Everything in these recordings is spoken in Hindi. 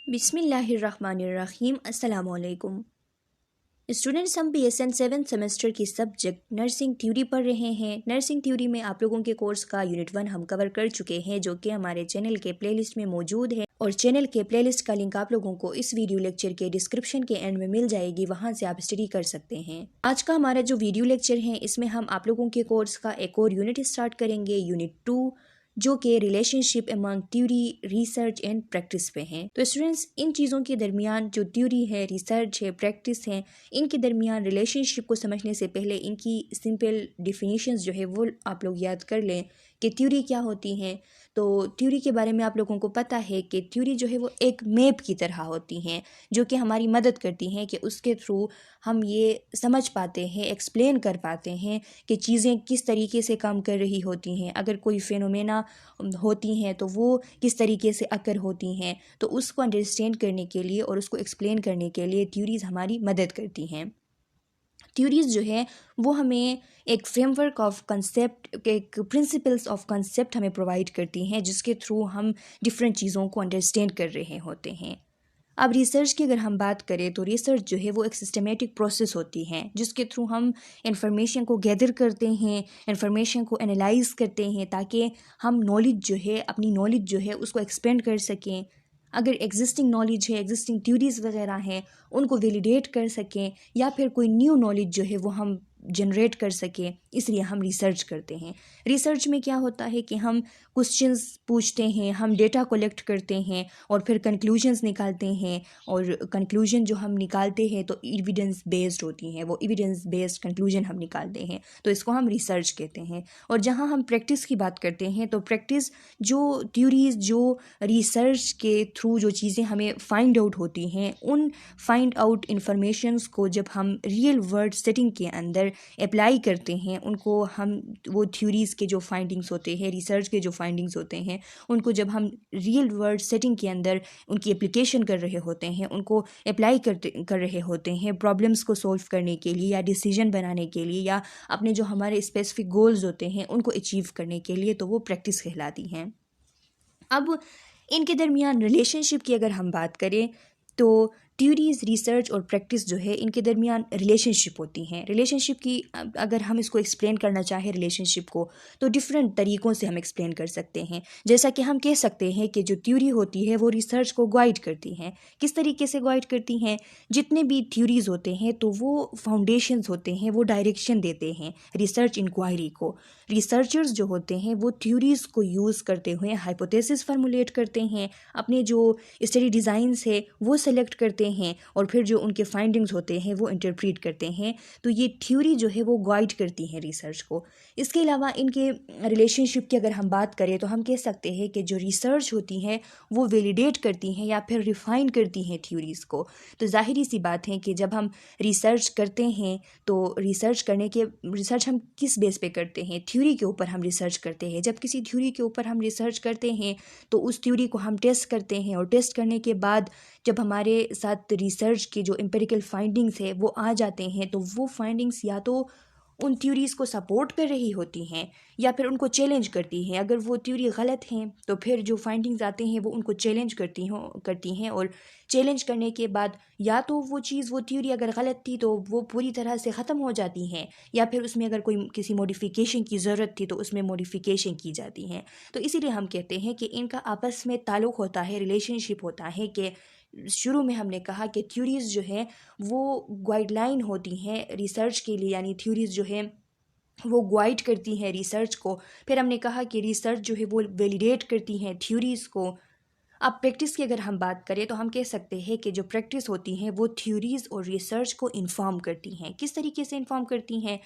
बिस्मिल्लाहिर्रहमानिर्रहीम। अस्सलाम वालेकुम स्टूडेंट्स, हम BSN 7th सेमेस्टर की सब्जेक्ट नर्सिंग थ्योरी पढ़ रहे हैं। नर्सिंग थ्योरी में आप लोगों के कोर्स का यूनिट 1 हम कवर कर चुके हैं, जो कि हमारे चैनल के प्लेलिस्ट में मौजूद है। और चैनल के प्लेलिस्ट का लिंक आप लोगों को इस वीडियो लेक्चर के डिस्क्रिप्शन के एंड में मिल जाएगी, वहां से आप स्टडी कर सकते हैं। आज का हमारा जो वीडियो लेक्चर है, इसमें हम आप लोगों के कोर्स का एक और यूनिट स्टार्ट करेंगे, यूनिट 2, जो कि relationship among theory, research and practice पे हैं। तो स्टूडेंट्स, इन चीज़ों के दरमियान जो थ्योरी है, रिसर्च है, प्रैक्टिस है, इनके दरमियान रिलेशनशिप को समझने से पहले इनकी सिंपल डिफिनीशंस जो है वो आप लोग याद कर लें कि थ्योरी क्या होती हैं। तो थ्योरी के बारे में आप लोगों को पता है कि थ्योरी जो है वो एक मैप की तरह होती हैं, जो कि हमारी मदद करती हैं कि उसके थ्रू हम ये समझ पाते हैं, एक्सप्लेन कर पाते हैं कि चीज़ें किस तरीके से काम कर रही होती हैं। अगर कोई फेनोमेना होती हैं तो वो किस तरीके से अकर होती हैं, तो उसको अंडरस्टैंड करने के लिए और उसको एक्सप्लेन करने के लिए थ्योरीज़ हमारी मदद करती हैं। थ्योरीज़ जो है वो हमें एक फ्रेमवर्क ऑफ कंसेप्ट, एक प्रिंसिपल्स ऑफ कंसेप्ट हमें प्रोवाइड करती हैं, जिसके थ्रू हम डिफरेंट चीज़ों को अंडरस्टैंड कर रहे होते हैं। अब रिसर्च की अगर हम बात करें तो रिसर्च जो है वो एक सिस्टमेटिक प्रोसेस होती है, जिसके थ्रू हम इंफॉर्मेशन को गैदर करते हैं, इंफॉर्मेशन को एनालाइज करते हैं, ताकि हम नॉलेज जो है, अपनी नॉलेज जो है उसको एक्सपेंड कर सकें। अगर एग्जिस्टिंग नॉलेज है, एग्जिस्टिंग थ्योरीज़ वगैरह हैं, उनको वैलिडेट कर सकें, या फिर कोई न्यू नॉलेज जो है वो हम जनरेट कर सकें, इसलिए हम रिसर्च करते हैं। रिसर्च में क्या होता है कि हम क्वेश्चंस पूछते हैं, हम डेटा कलेक्ट करते हैं और फिर कंक्लूजन्स निकालते हैं, और कंक्लूजन जो हम निकालते हैं तो एविडेंस बेस्ड होती हैं, वो एविडेंस बेस्ड कंक्लूजन हम निकालते हैं, तो इसको हम रिसर्च कहते हैं। और जहाँ हम प्रैक्टिस की बात करते हैं तो प्रैक्टिस जो थ्योरीज, जो रिसर्च के थ्रू जो चीज़ें हमें फाइंड आउट होती हैं, उन फाइंड आउट इंफॉर्मेशंस को जब हम रियल वर्ल्ड सेटिंग के अंदर अप्लाई करते हैं, उनको हम वो थ्योरीज़ के जो फाइंडिंग्स होते हैं, रिसर्च के जो फाइंडिंग्स होते हैं, उनको जब हम रियल वर्ल्ड सेटिंग के अंदर उनकी एप्लीकेशन कर रहे होते हैं, उनको अप्लाई कर रहे होते हैं प्रॉब्लम्स को सॉल्व करने के लिए, या डिसीजन बनाने के लिए, या अपने जो हमारे स्पेसिफिक गोल्स होते हैं उनको अचीव करने के लिए, तो वो प्रैक्टिस कहलाती हैं। अब इनके दरमियान रिलेशनशिप की अगर हम बात करें तो थ्योरीज, रिसर्च और प्रैक्टिस जो है, इनके दरमियान रिलेशनशिप होती हैं। रिलेशनशिप की अगर हम इसको एक्सप्लेन करना चाहें रिलेशनशिप को, तो डिफरेंट तरीक़ों से हम एक्सप्लेन कर सकते हैं। जैसा कि हम कह सकते हैं कि जो थ्योरी होती है वो रिसर्च को गाइड करती हैं। किस तरीके से गाइड करती हैं? जितने भी थ्योरीज़ होते हैं तो वो फाउंडेशंस होते हैं, वो डायरेक्शन देते हैं रिसर्च इंक्वायरी को। रिसर्चर्स जो होते हैं वो थ्योरीज़ को यूज़ करते हुए हाइपोथेसिस फार्मूलेट करते हैं, अपने जो स्टडी डिज़ाइंस है वो सेलेक्ट करते हैं, और फिर जो उनके फाइंडिंग्स होते हैं वो इंटरप्रेट करते हैं। तो ये थ्योरी जो है वो गाइड करती हैं रिसर्च को। इसके अलावा इनके रिलेशनशिप की अगर हम बात करें तो हम कह सकते हैं कि जो रिसर्च होती हैं वो वैलिडेट करती हैं या फिर रिफ़ाइन करती हैं थ्योरीज़ को। तो ज़ाहिरी सी बात है कि जब हम रिसर्च करते हैं तो रिसर्च हम किस बेस पे करते हैं? थ्योरी के ऊपर हम रिसर्च करते हैं। जब किसी थ्योरी के ऊपर हम रिसर्च करते हैं तो उस थ्योरी को हम टेस्ट करते हैं, और टेस्ट करने के बाद जब हमारे साथ रिसर्च के जो एम्पिरिकल फाइंडिंग्स है वो आ जाते हैं, तो वो फाइंडिंग्स या तो उन थ्योरीज़ को सपोर्ट कर रही होती हैं या फिर उनको चैलेंज करती हैं। अगर वो थ्योरी गलत हैं तो फिर जो फाइंडिंग्स आते हैं वो उनको चैलेंज करती हैं, और चैलेंज करने के बाद या तो वो थ्योरी अगर गलत थी तो वो पूरी तरह से ख़त्म हो जाती हैं, या फिर उसमें अगर कोई किसी मॉडिफिकेशन की ज़रूरत थी तो उसमें मॉडिफिकेशन की जाती हैं। तो इसीलिए हम कहते हैं कि इनका आपस में ताल्लुक़ होता है, रिलेशनशिप होता है, कि शुरू में हमने कहा कि थ्योरीज़ जो है वो गाइडलाइन होती हैं रिसर्च के लिए, यानी थ्योरीज़ जो है वो गाइड करती हैं रिसर्च को। फिर हमने कहा कि रिसर्च जो है वो वैलिडेट करती हैं थ्योरीज़ को। अब प्रैक्टिस की अगर हम बात करें तो हम कह सकते हैं कि जो प्रैक्टिस होती हैं वो थ्योरीज़ और रिसर्च को इन्फॉर्म करती हैं। किस तरीके से इन्फॉर्म करती हैं?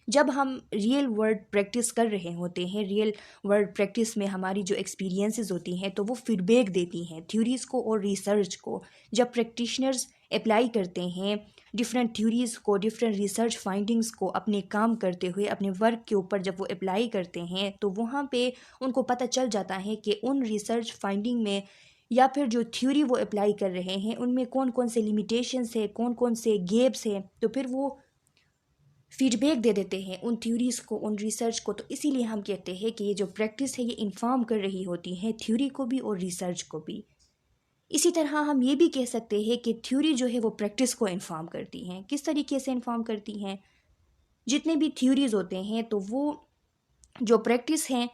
जब हम रियल वर्ल्ड प्रैक्टिस कर रहे होते हैं, रियल वर्ल्ड प्रैक्टिस में हमारी जो एक्सपीरियंसेस होती हैं तो वो फीडबैक देती हैं थ्योरीज़ को और रिसर्च को। जब प्रैक्टिशनर्स अप्लाई करते हैं डिफरेंट थ्योरीज़ को, डिफरेंट रिसर्च फाइंडिंग्स को अपने काम करते हुए, अपने वर्क के ऊपर जब वो अप्लाई करते हैं, तो वहाँ पे उनको पता चल जाता है कि उन रिसर्च फाइंडिंग में या फिर जो थ्योरी वो अप्लाई कर रहे हैं उनमें कौन कौन से लिमिटेशंस है, कौन कौन से गैप्स हैं, तो फिर वो फीडबैक दे देते हैं उन थ्योरीज़ को, उन रिसर्च को। तो इसीलिए हम कहते हैं कि ये जो प्रैक्टिस है ये इन्फॉर्म कर रही होती है थ्योरी को भी और रिसर्च को भी। इसी तरह हम ये भी कह सकते हैं कि थ्योरी जो है वो प्रैक्टिस को इन्फॉर्म करती हैं। किस तरीके से इन्फॉर्म करती हैं? जितने भी थ्योरीज होते हैं तो वो जो प्रैक्टिस हैं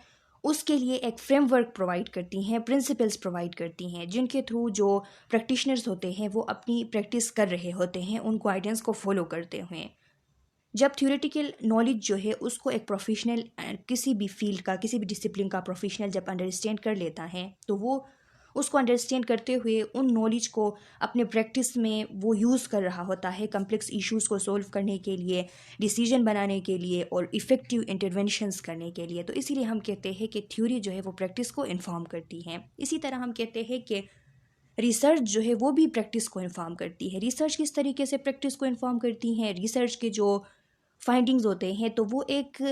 उसके लिए एक फ्रेमवर्क प्रोवाइड करती हैं, प्रिंसिपल्स प्रोवाइड करती हैं, जिनके थ्रू जो प्रैक्टिशनर्स होते हैं वो अपनी प्रैक्टिस कर रहे होते हैं उन गाइडेंस को फॉलो करते हुए। जब थ्योरेटिकल नॉलेज जो है उसको एक प्रोफेशनल किसी भी फील्ड का, किसी भी डिसिप्लिन का प्रोफेशनल जब अंडरस्टैंड कर लेता है तो वो उसको अंडरस्टैंड करते हुए उन नॉलेज को अपने प्रैक्टिस में वो यूज़ कर रहा होता है कम्प्लेक्स इश्यूज़ को सॉल्व करने के लिए, डिसीजन बनाने के लिए और इफ़ेक्टिव इंटरवेंशंस करने के लिए। तो इसीलिए हम कहते हैं कि थ्योरी जो है वो प्रैक्टिस को इन्फॉर्म करती है। इसी तरह हम कहते हैं कि रिसर्च जो है वो भी प्रैक्टिस को इन्फॉर्म करती है। रिसर्च किस तरीके से प्रैक्टिस को इन्फॉर्म करती हैं? रिसर्च के जो फाइंडिंग्स होते हैं तो वो एक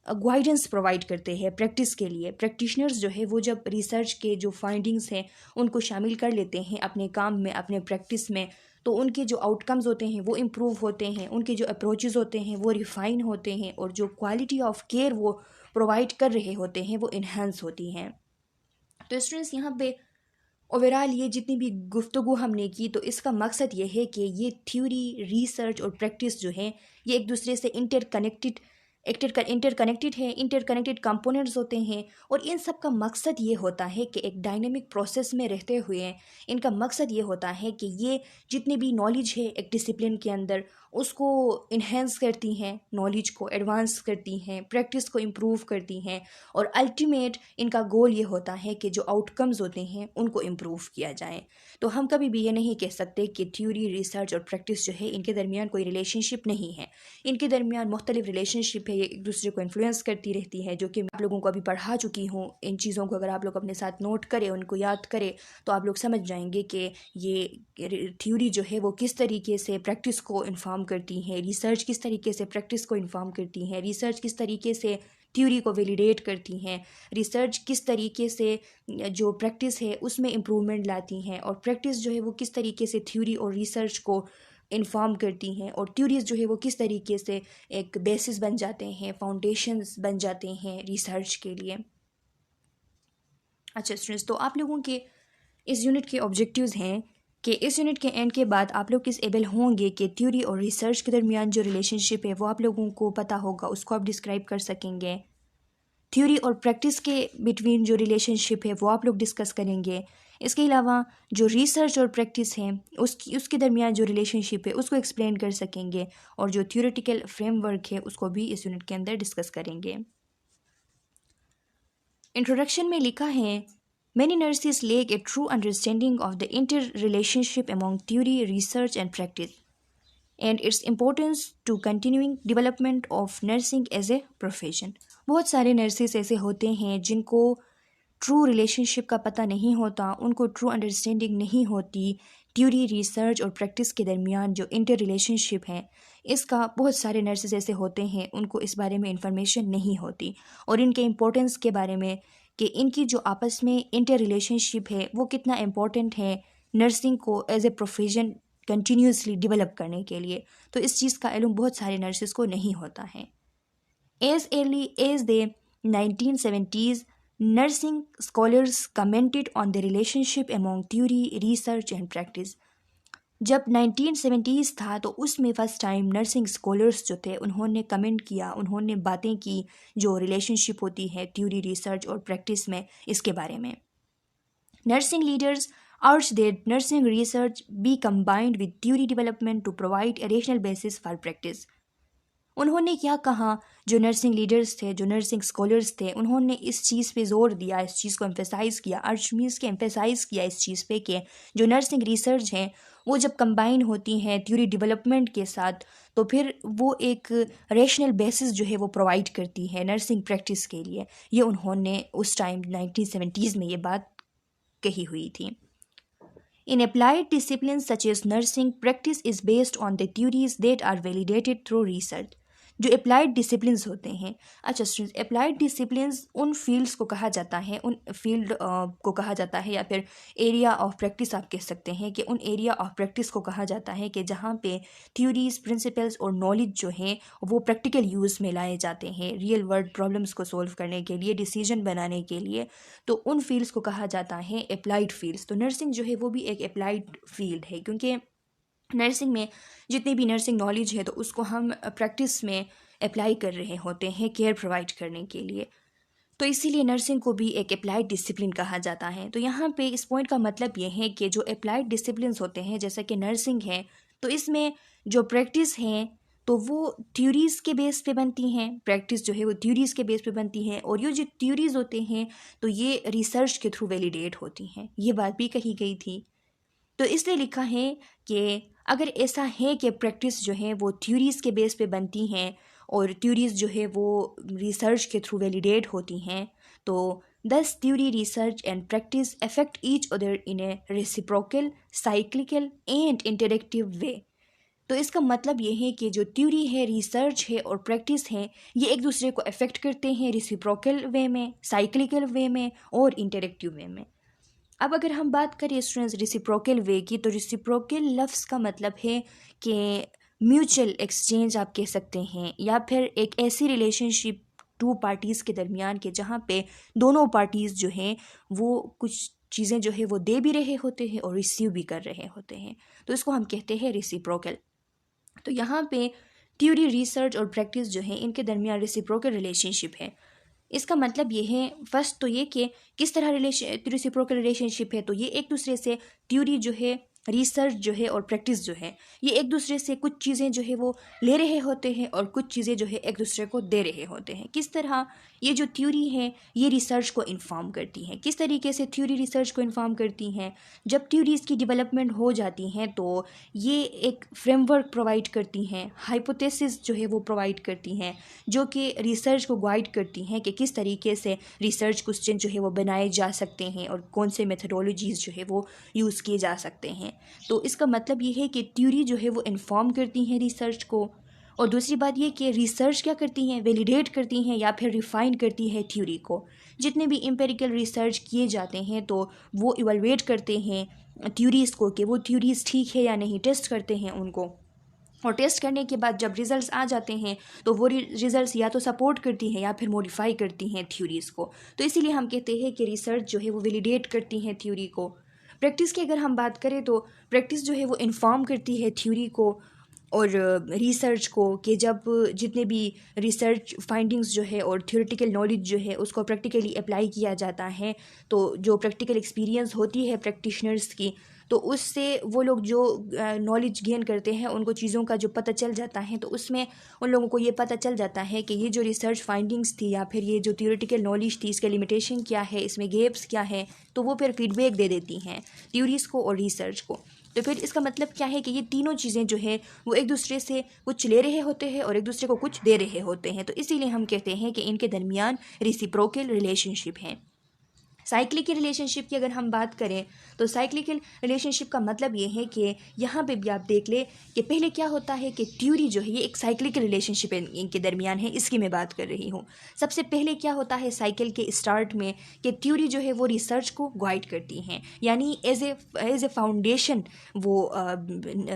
गाइडेंस प्रोवाइड करते हैं प्रैक्टिस के लिए। प्रैक्टिशनर्स जो है वो जब रिसर्च के जो फाइंडिंग्स हैं उनको शामिल कर लेते हैं अपने काम में, अपने प्रैक्टिस में, तो उनके जो आउटकम्स होते हैं वो इम्प्रूव होते हैं, उनके जो अप्रोचेस होते हैं वो रिफ़ाइन होते हैं और जो क्वालिटी ऑफ केयर वो प्रोवाइड कर रहे होते हैं वो इन्हेंस होती हैं। तो स्टूडेंट्स, यहाँ पे ओवरऑल ये जितनी भी गुफ्तगू हमने की तो इसका मकसद ये है कि ये थ्योरी, रिसर्च और प्रैक्टिस जो है ये एक दूसरे से इंटरकनेक्टेड है, इंटरकनेक्टेड कंपोनेंट्स होते हैं और इन सब का मकसद ये होता है कि एक डायनेमिक प्रोसेस में रहते हुए इनका मकसद ये होता है कि ये जितनी भी नॉलेज है एक डिसिप्लिन के अंदर उसको इन्हेंस करती हैं, नॉलेज को एडवांस करती हैं, प्रैक्टिस को इम्प्रूव करती हैं और अल्टीमेट इनका गोल ये होता है कि जो आउटकम्स होते हैं उनको इम्प्रूव किया जाए। तो हम कभी भी ये नहीं कह सकते कि थ्योरी, रिसर्च और प्रैक्टिस जो है इनके दरमियान कोई रिलेशनशिप नहीं है। इनके दरमियान मुख्तलिफ रिलेशनशिप है, ये एक दूसरे को इन्फ्लुएंस करती रहती है, जो कि मैं आप लोगों को अभी पढ़ा चुकी हूँ। इन चीज़ों को अगर आप लोग अपने साथ नोट करें, उनको याद करें तो आप लोग समझ जाएंगे कि ये थ्योरी जो है वो किस तरीके से प्रैक्टिस को इन्फॉर्म करती है, रिसर्च किस तरीके से प्रैक्टिस को इन्फॉर्म करती है, रिसर्च किस तरीके से थ्योरी को वैलिडेट करती हैं, रिसर्च किस तरीके से जो प्रैक्टिस है उसमें इम्प्रूवमेंट लाती हैं और प्रैक्टिस जो है वो किस तरीके से थ्योरी और रिसर्च को इन्फॉर्म करती हैं और थ्योरीज जो है वो किस तरीके से एक बेसिस बन जाते हैं, फाउंडेशंस बन जाते हैं रिसर्च के लिए। अच्छा स्टूडेंट्स, तो आप लोगों के इस यूनिट के ऑब्जेक्टिव्स हैं कि इस यूनिट के एंड के बाद आप लोग किस एबल होंगे कि थ्योरी और रिसर्च के दरमियान जो रिलेशनशिप है वो आप लोगों को पता होगा, उसको आप डिस्क्राइब कर सकेंगे। थ्योरी और प्रैक्टिस के बिटवीन जो रिलेशनशिप है वो आप लोग डिस्कस करेंगे। इसके अलावा जो रिसर्च और प्रैक्टिस है उसके दरमियान जो रिलेशनशिप है उसको एक्सप्लेन कर सकेंगे और जो थ्योरेटिकल फ्रेमवर्क है उसको भी इस यूनिट के अंदर डिस्कस करेंगे। इंट्रोडक्शन में लिखा है, many nurses lack a true understanding of the interrelationship among theory, research and practice and its importance to continuing development of nursing as a profession। बहुत सारे नर्सेस ऐसे होते हैं जिनको ट्रू रिलेशनशिप का पता नहीं होता, उनको ट्रू अंडरस्टैंडिंग नहीं होती थ्योरी, रिसर्च और प्रैक्टिस के दरमियान जो इंटर रिलेशनशिप है इसका। बहुत सारे नर्सेज ऐसे होते हैं उनको इस बारे में इंफॉर्मेशन नहीं होती और इनके इम्पोर्टेंस के बारे में कि इनकी जो आपस में इंटर रिलेशनशिप है वो कितना इम्पोर्टेंट है नर्सिंग को as a profession continuously develop करने के लिए। तो इस चीज़ का इल्म बहुत सारे नर्सेज को नहीं होता है। As early as the 1970s, nursing scholars commented on the relationship among theory, research and practice। जब 1970s था तो उसमें फ़र्स्ट टाइम नर्सिंग स्कॉलर्स जो थे उन्होंने कमेंट किया, उन्होंने बातें की जो रिलेशनशिप होती है थ्योरी, रिसर्च और प्रैक्टिस में, इसके बारे में। Nursing leaders urged that nursing research be combined with theory development to provide a rational basis for practice। उन्होंने क्या कहा, जो नर्सिंग लीडर्स थे, जो नर्सिंग स्कॉलर्स थे, उन्होंने इस चीज़ पे जोर दिया, इस चीज़ को एम्फेसाइज़ किया, अर्ज मीन्स के एम्फेसाइज़ किया इस चीज़ पे कि जो नर्सिंग रिसर्च है वो जब कंबाइन होती हैं थ्योरी डेवलपमेंट के साथ तो फिर वो एक रेशनल बेसिस जो है वो प्रोवाइड करती है नर्सिंग प्रैक्टिस के लिए। ये उन्होंने उस टाइम 1970s में ये बात कही हुई थी। In applied disciplines such as nursing, practice is based on the theories that are validated through research। जो अप्लाइड डिसिप्लिन्स होते हैं। अच्छा स्टूडेंट्स, अप्लाइड डिसिप्लिन्स उन फील्ड्स को कहा जाता है, उन फील्ड को कहा जाता है, या फिर एरिया ऑफ प्रैक्टिस आप कह सकते हैं कि उन एरिया ऑफ प्रैक्टिस को कहा जाता है कि जहाँ पे थ्योरीज, प्रिंसिपल्स और नॉलेज जो है वो प्रैक्टिकल यूज़ में लाए जाते हैं रियल वर्ल्ड प्रॉब्लम्स को सॉल्व करने के लिए, डिसीजन बनाने के लिए। तो उन फील्ड्स को कहा जाता है अप्लाइड फील्ड्स। तो नर्सिंग जो है वो भी एक अप्लाइड फील्ड है, क्योंकि नर्सिंग में जितनी भी नर्सिंग नॉलेज है तो उसको हम प्रैक्टिस में अप्लाई कर रहे होते हैं केयर प्रोवाइड करने के लिए। तो इसीलिए नर्सिंग को भी एक अप्लाइड डिसिप्लिन कहा जाता है। तो यहाँ पे इस पॉइंट का मतलब ये है कि जो अप्लाइड डिसिप्लिन्स होते हैं जैसा कि नर्सिंग है, तो इसमें जो प्रैक्टिस है तो वो थ्योरीज़ के बेस पे बनती हैं। प्रैक्टिस जो है वो थ्योरीज़ के बेस पे बनती है, और ये जो थ्योरीज़ होते हैं तो ये रिसर्च के थ्रू वैलिडेट होती हैं। ये बात भी कही गई थी। तो इसलिए लिखा है कि अगर ऐसा है कि प्रैक्टिस जो है वो थ्योरीज़ के बेस पे बनती हैं और थ्योरीज़ जो है वो रिसर्च के थ्रू वैलिडेट होती हैं, तो thus theory, research and practice affect each other in a reciprocal, cyclical and interactive way. तो इसका मतलब ये है कि जो थ्योरी है, रिसर्च है और प्रैक्टिस है, ये एक दूसरे को अफेक्ट करते हैं रेसिप्रोकल वे में, साइक्लिकल वे में और इंटरेक्टिव वे में। अब अगर हम बात करें स्टूडेंट्स रेसिप्रोकल वे की, तो रेसिप्रोकल लफ्ज़ का मतलब है कि म्यूचुअल एक्सचेंज आप कह सकते हैं, या फिर एक ऐसी रिलेशनशिप टू पार्टीज़ के दरमियान के जहाँ पे दोनों पार्टीज़ जो हैं वो कुछ चीज़ें जो है वो दे भी रहे होते हैं और रिसीव भी कर रहे होते हैं। तो इसको हम कहते हैं रेसिप्रोकल। तो यहाँ पे थ्योरी, रिसर्च और प्रैक्टिस जो है इनके दरमियान रेसिप्रोकल रिलेशनशिप है। इसका मतलब ये है, फर्स्ट तो ये कि किस तरह रेसिप्रोकल रिलेशनशिप है, तो ये एक दूसरे से थ्योरी जो है, रिसर्च जो है और प्रैक्टिस जो है, ये एक दूसरे से कुछ चीज़ें जो है वो ले रहे होते हैं और कुछ चीज़ें जो है एक दूसरे को दे रहे होते हैं। किस तरह ये जो थ्योरी है ये रिसर्च को इन्फॉर्म करती है। किस तरीके से थ्योरी रिसर्च को इन्फॉर्म करती हैं? जब थ्योरीज़ की डेवलपमेंट हो जाती हैं तो ये एक फ्रेमवर्क प्रोवाइड करती हैं, हाइपोथेसिस जो है वो प्रोवाइड करती हैं, जो कि रिसर्च को गाइड करती हैं कि किस तरीके से रिसर्च क्वेश्चन जो है वो बनाए जा सकते हैं और कौन से मेथडोलॉजीज़ जो है वो यूज़ किए जा सकते हैं। तो इसका मतलब ये है कि थ्योरी जो है वो इन्फॉर्म करती हैं रिसर्च को, और दूसरी बात ये कि रिसर्च क्या करती हैं, वैलिडेट करती हैं या फिर रिफाइन करती है थ्योरी को। जितने भी एम्पिरिकल रिसर्च किए जाते हैं तो वो इवैल्यूएट करते हैं थ्योरीज़ को कि वो थ्योरीज़ ठीक है या नहीं, टेस्ट करते हैं उनको, और टेस्ट करने के बाद जब रिजल्ट्स आ जाते हैं तो वो रिजल्ट्स या तो सपोर्ट करती हैं या फिर मॉडिफाई करती हैं थ्योरीज़ को। तो इसीलिए हम कहते हैं कि रिसर्च जो है वो वैलिडेट करती हैं थ्योरी को। प्रैक्टिस की अगर हम बात करें तो प्रैक्टिस जो है वो इन्फॉर्म करती है थ्योरी को और रिसर्च को, कि जब जितने भी रिसर्च फाइंडिंग्स जो है और थ्योरेटिकल नॉलेज जो है उसको प्रैक्टिकली अप्लाई किया जाता है, तो जो प्रैक्टिकल एक्सपीरियंस होती है प्रैक्टिशनर्स की, तो उससे वो लोग जो नॉलेज गेन करते हैं, उनको चीज़ों का जो पता चल जाता है, तो उसमें उन लोगों को ये पता चल जाता है कि ये जो रिसर्च फाइंडिंग्स थी या फिर ये जो थ्योरेटिकल नॉलेज थी इसके लिमिटेशन क्या है, इसमें गैप्स क्या है, तो वो फिर फीडबैक दे देती हैं थ्योरीज़ को और रिसर्च को। तो फिर इसका मतलब क्या है कि ये तीनों चीज़ें जो है वो एक दूसरे से कुछ ले रहे होते हैं और एक दूसरे को कुछ दे रहे होते हैं। तो इसीलिए हम कहते हैं कि इनके दरमियान रेसिप्रोकल रिलेशनशिप है। साइक्लिकल रिलेशनशिप की अगर हम बात करें तो साइक्लिकल रिलेशनशिप का मतलब ये है कि यहाँ पे भी आप देख ले कि पहले क्या होता है कि थ्योरी जो है ये एक साइक्लिकल रिलेशनशिप इनके दरमियान है, इसकी मैं बात कर रही हूँ। सबसे पहले क्या होता है साइकिल के स्टार्ट में कि थ्योरी जो है वो रिसर्च को गाइड करती हैं, यानी एज ए फाउंडेशन वो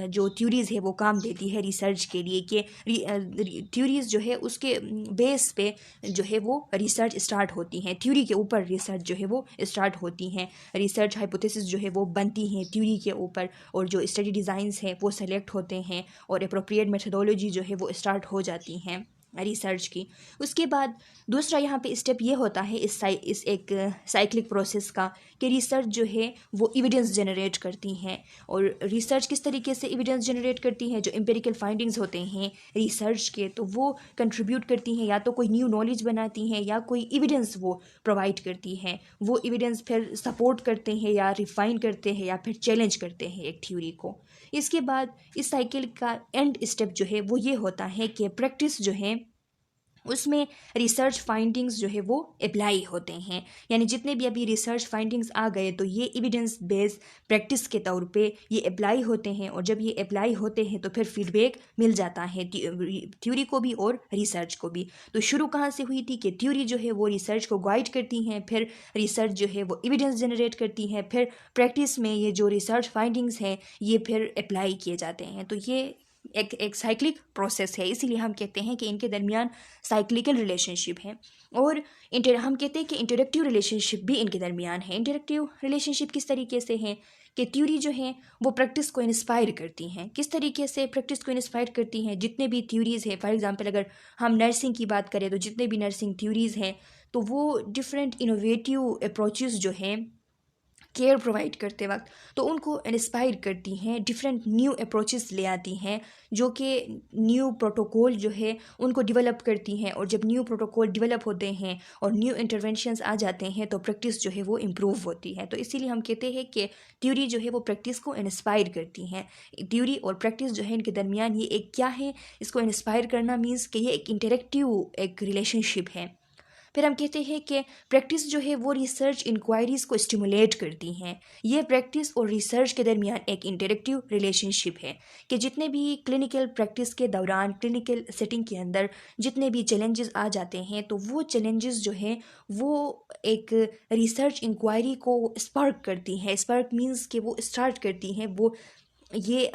जो थ्योरीज़ है वो काम देती है रिसर्च के लिए, कि थ्योरीज़ जो है उसके बेस पे जो है वो रिसर्च स्टार्ट होती हैं, थ्योरी के ऊपर रिसर्च जो है वो स्टार्ट होती हैं, रिसर्च हाइपोथेसिस जो है वो बनती हैं थ्योरी के ऊपर, और जो स्टडी डिज़ाइंस हैं वो सेलेक्ट होते हैं और अप्रोप्रिएट मेथडोलॉजी जो है वो स्टार्ट हो जाती हैं रिसर्च की। उसके बाद दूसरा यहाँ पे स्टेप ये होता है इस एक साइक्लिक प्रोसेस का, कि रिसर्च जो है वो एविडेंस जनरेट करती हैं। और रिसर्च किस तरीके से एविडेंस जनरेट करती हैं, जो एम्पिरिकल फाइंडिंग्स होते हैं रिसर्च के, तो वो कंट्रीब्यूट करती हैं, या तो कोई न्यू नॉलेज बनाती हैं या कोई एविडेंस वो प्रोवाइड करती हैं। वो एविडेंस फिर सपोर्ट करते हैं या रिफाइन करते हैं या फिर चैलेंज करते हैं एक थ्योरी को। इसके बाद इस साइकिल का एंड स्टेप जो है वो ये होता है कि प्रैक्टिस जो है उसमें रिसर्च फाइंडिंग्स जो है वो अप्लाई होते हैं। यानी जितने भी अभी रिसर्च फाइंडिंग्स आ गए तो ये एविडेंस बेस्ड प्रैक्टिस के तौर पे ये अप्लाई होते हैं, और जब ये अप्लाई होते हैं तो फिर फीडबैक मिल जाता है थ्योरी को भी और रिसर्च को भी। तो शुरू कहाँ से हुई थी कि थ्योरी जो है वो रिसर्च को गाइड करती हैं, फिर रिसर्च जो है वो एविडेंस जनरेट करती हैं, फिर प्रैक्टिस में ये जो रिसर्च फाइंडिंग्स हैं ये फिर अप्लाई किए जाते हैं। तो ये एक साइक्लिक प्रोसेस है, इसीलिए हम कहते हैं कि इनके दरमियान साइक्लिकल रिलेशनशिप है। और हम कहते हैं कि इंटरेक्टिव रिलेशनशिप भी इनके दरमियान है। इंटरेक्टिव रिलेशनशिप किस तरीके से है कि थ्योरी जो है वो प्रैक्टिस को इंस्पायर करती हैं। किस तरीके से प्रैक्टिस को इंस्पायर करती हैं? जितने भी थ्योरीज़ हैं, फॉर एग्जांपल अगर हम नर्सिंग की बात करें तो जितने भी नर्सिंग थ्योरीज़ हैं तो वो डिफरेंट इनोवेटिव अप्रोचेस जो हैं केयर प्रोवाइड करते वक्त तो उनको इंस्पायर करती हैं, डिफरेंट न्यू अप्रोचेस ले आती हैं, जो कि न्यू प्रोटोकॉल जो है उनको डेवलप करती हैं। और जब न्यू प्रोटोकॉल डेवलप होते हैं और न्यू इंटरवेंशंस आ जाते हैं तो प्रैक्टिस जो है वो इम्प्रूव होती है। तो इसीलिए हम कहते हैं कि थ्योरी जो है वो प्रैक्टिस को इंस्पायर करती हैं। थ्योरी और प्रैक्टिस जो है इनके दरमियान ये एक क्या है, इसको इंस्पायर करना मीन्स कि ये एक इंटरेक्टिव एक रिलेशनशिप है। फिर हम कहते हैं कि प्रैक्टिस जो है वो रिसर्च इंक्वायरीज़ को स्टिमुलेट करती हैं। ये प्रैक्टिस और रिसर्च के दरमियान एक इंटरेक्टिव रिलेशनशिप है कि जितने भी क्लिनिकल प्रैक्टिस के दौरान क्लिनिकल सेटिंग के अंदर जितने भी चैलेंजेस आ जाते हैं तो वो चैलेंजेस जो हैं वो एक रिसर्च इंक्वायरी को स्पार्क करती हैं। स्पार्क मीन्स कि वो स्टार्ट करती हैं, वो ये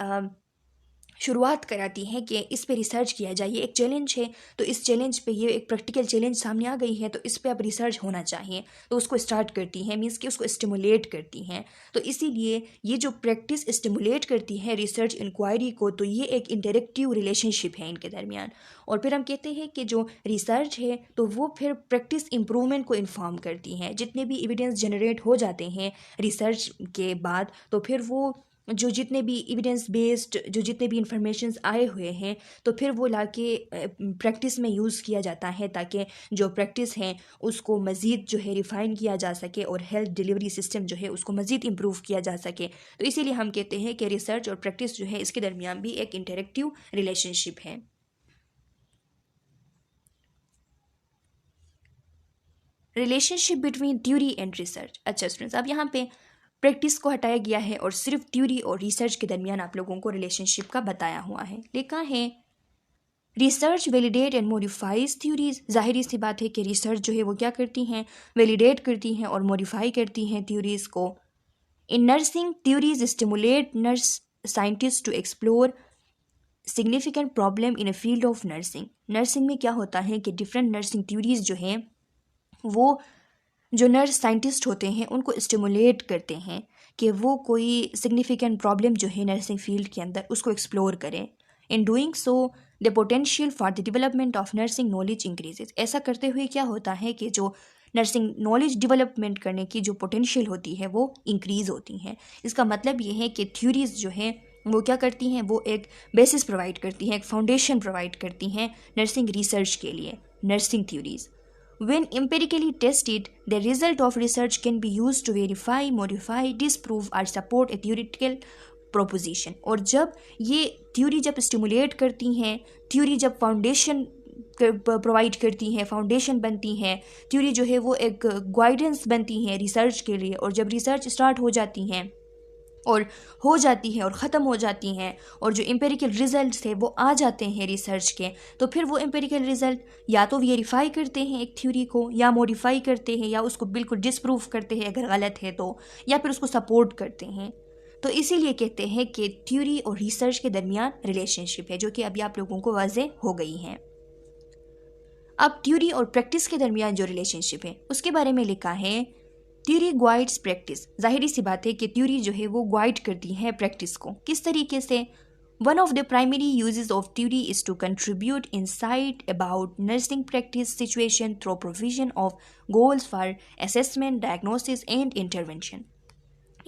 शुरुआत कराती हैं कि इस पे रिसर्च किया जाए। ये एक चैलेंज है तो इस चैलेंज पे, ये एक प्रैक्टिकल चैलेंज सामने आ गई है तो इस पे अब रिसर्च होना चाहिए, तो उसको स्टार्ट करती हैं, मीन्स कि उसको स्टिमुलेट करती हैं। तो इसीलिए ये जो प्रैक्टिस स्टिमुलेट करती है रिसर्च इंक्वायरी को, तो ये एक इंटरेक्टिव रिलेशनशिप है इनके दरमियान। और फिर हम कहते हैं कि जो रिसर्च है तो वो फिर प्रैक्टिस इम्प्रूवमेंट को इन्फॉर्म करती हैं। जितने भी एविडेंस जनरेट हो जाते हैं रिसर्च के बाद तो फिर वो जो जितने भी एविडेंस बेस्ड जो जितने भी इंफॉर्मेशंस आए हुए हैं तो फिर वो लाके प्रैक्टिस में यूज़ किया जाता है, ताकि जो प्रैक्टिस है उसको मज़ीद जो है रिफ़ाइन किया जा सके और हेल्थ डिलीवरी सिस्टम जो है उसको मज़ीद इम्प्रूव किया जा सके। तो इसीलिए हम कहते हैं कि रिसर्च और प्रैक्टिस जो है इसके दरमियान भी एक इंटरेक्टिव रिलेशनशिप है। Relationship between theory and research. अच्छा स्टूडेंट्स, अब यहाँ पे प्रैक्टिस को हटाया गया है और सिर्फ थ्योरी और रिसर्च के दरमियान आप लोगों को रिलेशनशिप का बताया हुआ है। लिखा है research validate and modifies theories. जाहिर सी बात है कि रिसर्च जो है वो क्या करती हैं, वैलिडेट करती हैं और मॉडिफाई करती हैं थ्योरीज को। In nursing theories stimulate nurse scientist to explore significant problem in a field of nursing. Nursing में क्या होता है कि डिफरेंट नर्सिंग थ्योरीज जो हैं वो जो नर्स साइंटिस्ट होते हैं उनको स्टिमुलेट करते हैं कि वो कोई सिग्निफिकेंट प्रॉब्लम जो है नर्सिंग फील्ड के अंदर उसको एक्सप्लोर करें। In doing so the potential for the development of nursing knowledge increases. ऐसा करते हुए क्या होता है कि जो नर्सिंग नॉलेज डेवलपमेंट करने की जो पोटेंशियल होती है वो इंक्रीज़ होती है। इसका मतलब ये है कि थ्योरीज जो है वो क्या करती हैं, वो एक बेसिस प्रोवाइड करती हैं, एक फाउंडेशन प्रोवाइड करती हैं नर्सिंग रिसर्च के लिए। Nursing theories when empirically tested, the result of research can be used to verify, modify, disprove or support a theoretical proposition। और जब ये थ्योरी जब स्टिमुलेट करती हैं, थ्योरी जब फाउंडेशन प्रोवाइड करती हैं, फाउंडेशन बनती हैं, थ्योरी जो है वो एक गाइडेंस बनती हैं रिसर्च के लिए। और जब रिसर्च स्टार्ट हो जाती हैं और हो जाती है और ख़त्म हो जाती हैं और जो एम्पेरिकल रिजल्ट्स थे वो आ जाते हैं रिसर्च के, तो फिर वो एम्पेरिकल रिजल्ट या तो वेरीफाई करते हैं एक थ्योरी को, या मॉडिफाई करते हैं, या उसको बिल्कुल डिसप्रूव करते हैं अगर गलत है तो, या फिर उसको सपोर्ट करते हैं। तो इसीलिए कहते हैं कि थ्योरी और रिसर्च के दरमियान रिलेशनशिप है, जो कि अभी आप लोगों को वाज़ेह हो गई है। अब थ्योरी और प्रैक्टिस के दरमियान जो रिलेशनशिप है उसके बारे में लिखा है थ्योरी गाइड्स प्रैक्टिस। जाहिर सी बात है कि थ्योरी जो है वो गाइड करती है प्रैक्टिस को। किस तरीके से? One of the primary uses of theory is to contribute insight about nursing practice situation through provision of goals for assessment, diagnosis and intervention.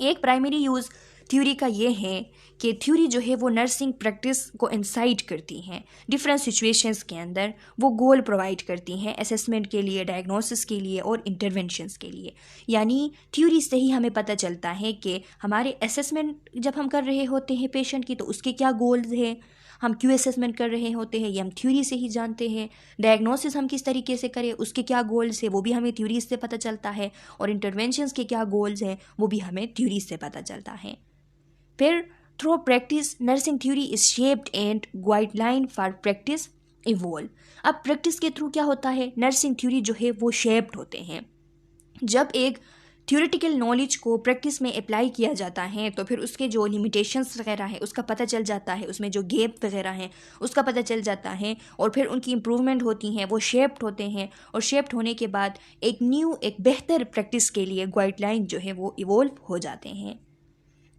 एक प्राइमरी यूज़ थ्योरी का ये है कि थ्योरी जो है वो नर्सिंग प्रैक्टिस को इंसाइट करती हैं, डिफरेंट सिचुएशंस के अंदर वो गोल प्रोवाइड करती हैं असेसमेंट के लिए, डायग्नोसिस के लिए और इंटरवेंशंस के लिए। यानी थ्योरी से ही हमें पता चलता है कि हमारे असेसमेंट जब हम कर रहे होते हैं पेशेंट की तो उसके क्या गोल्स हैं, हम क्यू असेसमेंट कर रहे होते हैं, ये हम थ्योरी से ही जानते हैं। डायग्नोसिस हम किस तरीके से करें, उसके क्या गोल्स है वो भी हमें थ्योरी से पता चलता है, और इंटरवेंशंस के क्या गोल्स हैं वो भी हमें थ्योरी से पता चलता है। फिर through practice nursing theory is shaped and guideline for practice evolve. अब प्रैक्टिस के थ्रू क्या होता है, नर्सिंग थ्योरी जो है वो शेप्ड होते हैं। जब एक थ्योरेटिकल नॉलेज को प्रैक्टिस में अप्लाई किया जाता है तो फिर उसके जो लिमिटेशंस वगैरह है उसका पता चल जाता है, उसमें जो गैप वगैरह हैं उसका पता चल जाता है, और फिर उनकी इम्प्रूवमेंट होती हैं, वो शेप्ड होते हैं, और शेप्ड होने के बाद एक बेहतर प्रैक्टिस के लिए गाइडलाइन जो है वो इवॉल्व हो जाते हैं।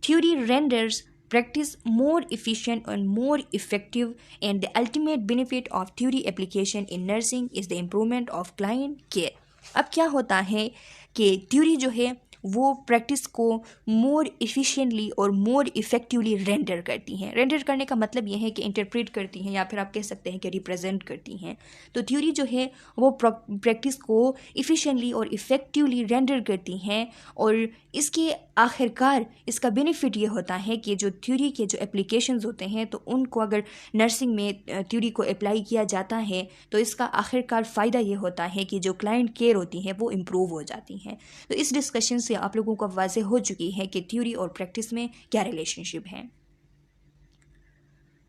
Theory renders practice more efficient and more effective, and the ultimate benefit of theory application in nursing is the improvement of client care। अब क्या होता है कि थ्योरी जो है वो प्रैक्टिस को मोर इफ़िशिएंटली और मोर इफ़ेक्टिवली रेंडर करती हैं। रेंडर करने का मतलब ये है कि इंटरप्रेट करती हैं, या फिर आप कह सकते हैं कि रिप्रेजेंट करती हैं। तो थ्योरी जो है वो प्रैक्टिस को इफ़िशिएंटली और इफ़ेक्टिवली रेंडर करती हैं, और इसके आखिरकार इसका बेनिफिट ये होता है कि जो थ्योरी के जो एप्लीकेशंस होते हैं तो उनको अगर नर्सिंग में थ्योरी को अप्लाई किया जाता है तो इसका आखिरकार फ़ायदा ये होता है कि जो क्लाइंट केयर होती है वो इम्प्रूव हो जाती हैं। तो इस डिस्कशन से आप लोगों को वाज़ेह हो चुकी है कि थ्योरी और प्रैक्टिस में क्या रिलेशनशिप है।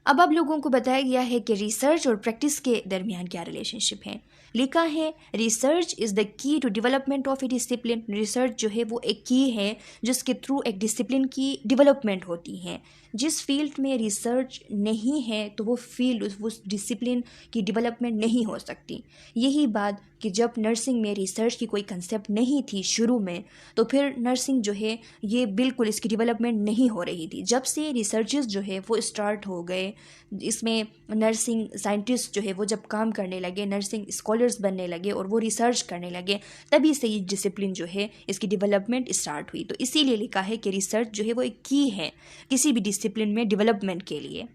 अब आप लोगों को बताया गया है कि रिसर्च और प्रैक्टिस के दरमियान क्या रिलेशनशिप है। लिखा है research is the key to development of a discipline. Research जो है वो एक की है जिसके थ्रू एक डिसिप्लिन की डेवलपमेंट होती है। जिस फील्ड में रिसर्च नहीं है तो वो फील्ड उस डिसिप्लिन की डेवलपमेंट नहीं हो सकती। यही बात कि जब नर्सिंग में रिसर्च की कोई कंसेप्ट नहीं थी शुरू में, तो फिर नर्सिंग जो है ये बिल्कुल इसकी डेवलपमेंट नहीं हो रही थी। जब से रिसर्चेस जो है वो स्टार्ट हो गए, इसमें नर्सिंग साइंटिस्ट जो है वो जब काम करने लगे, नर्सिंग स्कॉलर्स बनने लगे और वो रिसर्च करने लगे, तभी से ये डिसिप्लिन जो है इसकी डेवलपमेंट स्टार्ट हुई। तो इसीलिए लिखा है कि रिसर्च जो है वो एक की है किसी भी डिसिप्लिन में डेवलपमेंट के लिए।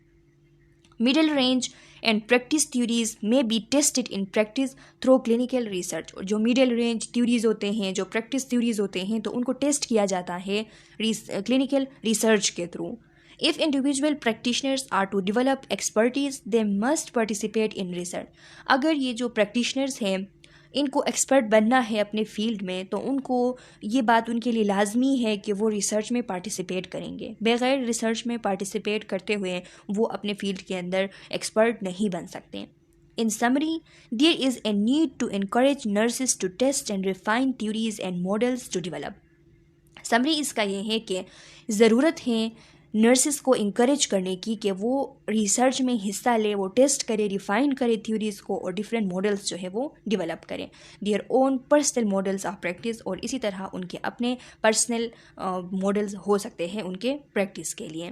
Middle range and practice theories में be tested in practice through clinical research. और जो मिडिल रेंज थ्योरीज होते हैं, जो प्रैक्टिस थ्योरीज होते हैं, तो उनको टेस्ट किया जाता है क्लिनिकल रिसर्च के through. If individual practitioners are to develop expertise, they must participate in research। अगर ये जो practitioners हैं इनको एक्सपर्ट बनना है अपने फील्ड में, तो उनको ये बात उनके लिए लाजमी है कि वो रिसर्च में पार्टिसिपेट करेंगे। बगैर रिसर्च में पार्टिसिपेट करते हुए वो अपने फील्ड के अंदर एक्सपर्ट नहीं बन सकते। In summary, there is a need to encourage nurses to test and refine theories and models to develop। Summary इसका ये है कि ज़रूरत है नर्सिस को इंकरेज करने की कि वो रिसर्च में हिस्सा ले, वो टेस्ट करे, रिफाइन करे थ्योरीज़ को, और डिफरेंट मॉडल्स जो है वो डेवलप करें, their own personal models of practice. और इसी तरह उनके अपने पर्सनल मॉडल्स हो सकते हैं उनके प्रैक्टिस के लिए।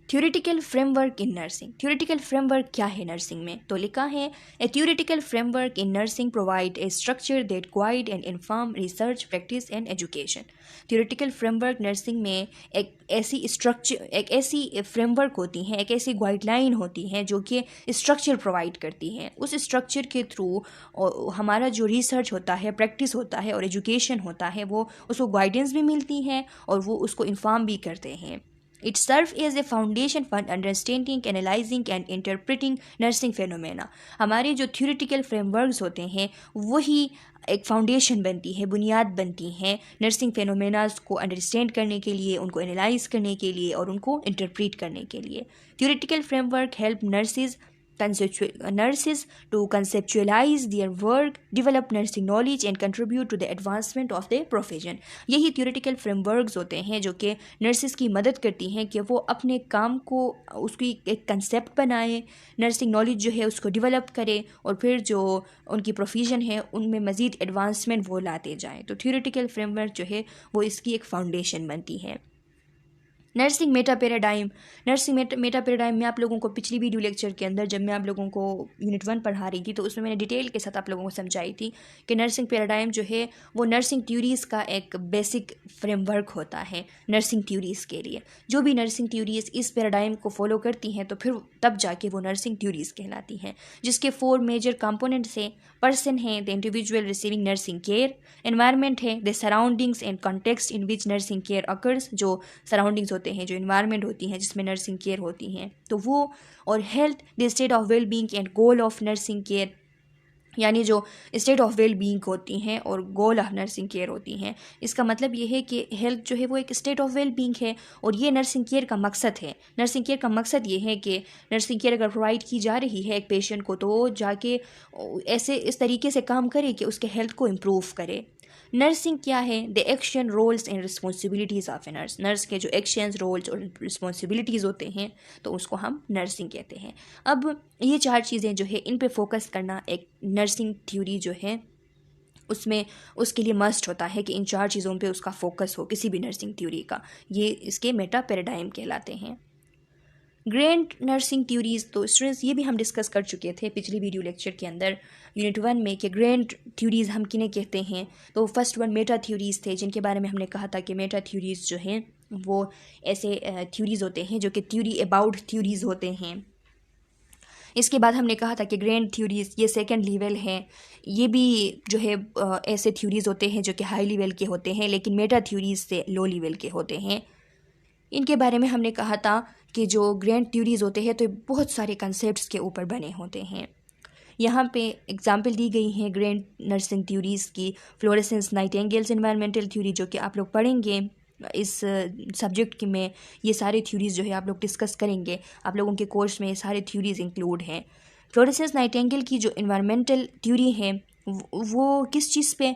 Theoretical framework in nursing. Theoretical framework क्या है नर्सिंग में, तो लिखा है a theoretical framework in nursing provide a structure that guide and inform research practice and education. Theoretical framework nursing में एक ऐसी फ्रेमवर्क होती हैं, एक ऐसी गाइडलाइन होती हैं जो कि स्ट्रक्चर प्रोवाइड करती हैं। उस स्ट्रक्चर के थ्रू हमारा जो रिसर्च होता है, प्रैक्टिस होता है और एजुकेशन होता है, वो उसको गाइडेंस भी मिलती है और वो उसको इन्फॉर्म भी करते हैं। It serves as a foundation for understanding, analyzing and interpreting nursing phenomena। हमारे जो theoretical frameworks होते हैं वही एक फाउंडेशन बनती है, बुनियाद बनती हैं नर्सिंग फेनोमेनास को अंडरस्टैंड करने के लिए, उनको एनालाइज करने के लिए और उनको इंटरप्रेट करने के लिए। Theoretical framework help nurses to conceptualize their work, develop nursing knowledge and contribute to the advancement of their profession। यही theoretical frameworks होते हैं जो कि नर्सिस की मदद करती हैं कि वो अपने काम को उसकी एक कंसेप्ट बनाए, नर्सिंग नॉलेज जो है उसको डेवलप करे और फिर जो उनकी प्रोफेशन है उनमें मज़ीद एडवांसमेंट वो लाते जाएँ। तो theoretical framework जो है वो इसकी एक फाउंडेशन बनती है। Nursing Meta paradigm. Nursing Meta paradigm में आप लोगों को पिछली वीडियो लेक्चर के अंदर जब मैं आप लोगों को यूनिट 1 पढ़ा रही थी तो उसमें मैंने डिटेल के साथ आप लोगों को समझाई थी कि नर्सिंग पैराडाइम जो है वो नर्सिंग थ्योरीज़ का एक बेसिक फ्रेमवर्क होता है नर्सिंग थ्योरीज़ के लिए। जो भी नर्सिंग थ्योरीज़ इस पैराडाइम को फॉलो करती हैं तो फिर तब जाके वो नर्सिंग थ्योरीज़ कहलाती हैं, जिसके 4 मेजर कंपोनेंट्स हैं। पर्सन है, the individual receiving nursing care. Environment है, the surroundings and context in which nursing care occurs, जो सराउंडिंग्स होते हैं, जो इन्वायरमेंट होती हैं जिसमें नर्सिंग केयर होती हैं, तो वो, और health the state of well being and goal of nursing care, यानी जो स्टेट ऑफ वेल बीइंग होती हैं और गोल ऑफ नर्सिंग केयर होती हैं। इसका मतलब ये है कि हेल्थ जो है वो एक स्टेट ऑफ वेल बीइंग है और ये नर्सिंग केयर का मकसद है। नर्सिंग केयर का मकसद ये है कि नर्सिंग केयर अगर प्रोवाइड की जा रही है एक पेशेंट को, तो वो जाके ऐसे इस तरीके से काम करे कि उसके हेल्थ को इम्प्रूव करे। नर्सिंग क्या है? The action, roles and responsibilities of a nurse. Nurse के जो एक्शंस, रोल्स और रिस्पॉन्सिबिलिटीज़ होते हैं तो उसको हम नर्सिंग कहते हैं। अब ये 4 चीज़ें जो है इन पे फोकस करना एक नर्सिंग थ्योरी जो है उसमें उसके लिए मस्ट होता है कि इन 4 चीज़ों पे उसका फोकस हो किसी भी नर्सिंग थ्योरी का। ये इसके मेटा पैराडाइम कहलाते हैं। ग्रैंड नर्सिंग थ्योरीज, तो स्टूडेंट्स ये भी हम डिस्कस कर चुके थे पिछली वीडियो लेक्चर के अंदर यूनिट 1 में कि ग्रैंड थ्योरीज हम किन्हें कहते हैं। तो फर्स्ट वन मेटा थ्योरीज थे, जिनके बारे में हमने कहा था कि मेटा थ्योरीज जो हैं वो ऐसे थ्योरीज होते हैं जो कि थ्योरी अबाउट थ्योरीज होते हैं। इसके बाद हमने कहा था कि ग्रैंड थ्योरीज ये सेकंड लेवल हैं, ये भी जो है ऐसे थ्योरीज होते हैं जो कि हाई लेवल के होते हैं, लेकिन मेटा थ्योरीज से लो लेवल के होते हैं। इनके बारे में हमने कहा था कि जो ग्रैंड थ्योरीज होते हैं तो ये बहुत सारे कंसेप्ट्स के ऊपर बने होते हैं। यहाँ पे एग्जाम्पल दी गई हैं ग्रैंड नर्सिंग थ्योरीज की। फ्लोरेसेंस नाइटिंगेल्स एनवायरमेंटल थ्योरी, जो कि आप लोग पढ़ेंगे इस सब्जेक्ट में, ये सारे थ्योरीज जो है आप लोग डिस्कस करेंगे, आप लोगों के कोर्स में ये सारे थ्योरीज इंक्लूड हैं। फ्लोरेसेंस नाइटिंगेल की जो एनवायरमेंटल थ्योरी है वो किस चीज़ पे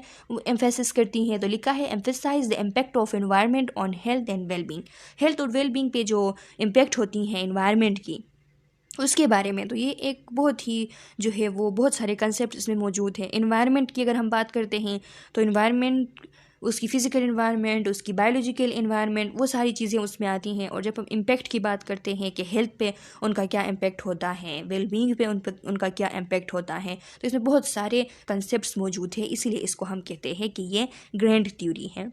एम्फेसिस करती हैं? तो लिखा है emphasize the impact of environment on health and wellbeing. Health और वेलबींग पे जो इम्पैक्ट होती हैं एनवायरनमेंट की, उसके बारे में। तो ये एक बहुत ही जो है वो बहुत सारे कंसेप्ट इसमें मौजूद हैं। एनवायरनमेंट की अगर हम बात करते हैं तो एनवायरनमेंट, उसकी फ़िज़िकल एनवायरनमेंट, उसकी बायोलॉजिकल एनवायरनमेंट, वो सारी चीज़ें उसमें आती हैं। और जब हम इम्पैक्ट की बात करते हैं कि हेल्थ पे उनका क्या इम्पैक्ट होता है, वेलबींग पे उनका क्या इम्पैक्ट होता है, तो इसमें बहुत सारे कंसेप्ट्स मौजूद हैं, इसीलिए इसको हम कहते हैं कि ये ग्रैंड थ्योरी है।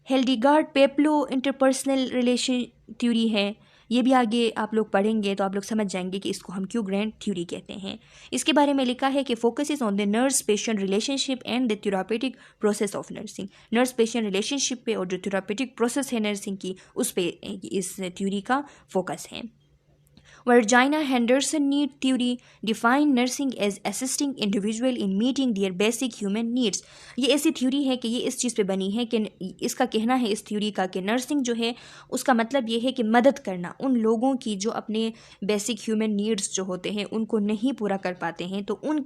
हिल्डेगार्ड पेप्लो इंटरपर्सनल रिलेशन थ्योरी है, ये भी आगे आप लोग पढ़ेंगे तो आप लोग समझ जाएंगे कि इसको हम क्यों ग्रैंड थ्योरी कहते हैं। इसके बारे में लिखा है कि focuses on the nurse patient relationship and the therapeutic process of nursing. Nurse patient relationship पे और जो थेरापेटिक प्रोसेस है नर्सिंग की, उस पे इस थ्योरी का फोकस है। Virginia Henderson Need Theory define nursing as assisting individual in meeting their basic human needs। ये ऐसी थ्योरी है कि ये इस चीज़ पे बनी है कि इसका कहना है इस थ्योरी का कि नर्सिंग जो है उसका मतलब ये है कि मदद करना उन लोगों की जो अपने बेसिक ह्यूमन नीड्स जो होते हैं उनको नहीं पूरा कर पाते हैं, तो उन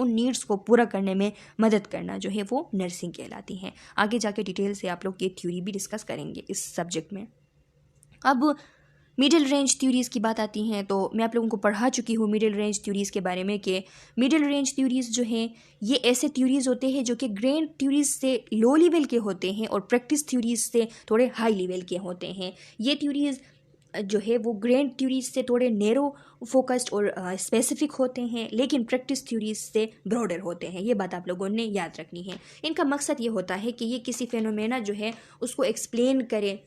नीड्स को पूरा करने में मदद करना जो है वो नर्सिंग कहलाती है। आगे जाके डिटेल से आप लोग ये थ्योरी भी डिस्कस करेंगे इस सब्जेक्ट में। अब मिडिल रेंज थ्योरीज़ की बात आती हैं तो मैं आप लोगों को पढ़ा चुकी हूँ मिडिल रेंज थ्योरीज़ के बारे में कि मिडिल रेंज थ्योरीज़ जो हैं ये ऐसे थ्योरीज़ होते हैं जो कि ग्रैंड थ्योरीज़ से लो लेवल के होते हैं और प्रैक्टिस थ्योरीज़ से थोड़े हाई लेवल के होते हैं। ये थ्योरीज़ जो है वो ग्रैंड थ्योरीज़ से थोड़े नैरो फोकस्ड और स्पेसिफिक होते हैं, लेकिन प्रैक्टिस थ्योरीज़ से ब्रॉडर होते हैं। ये बात आप लोगों ने याद रखनी है। इनका मकसद ये होता है कि ये किसी फेनोमेना जो है उसको एक्सप्लेन करें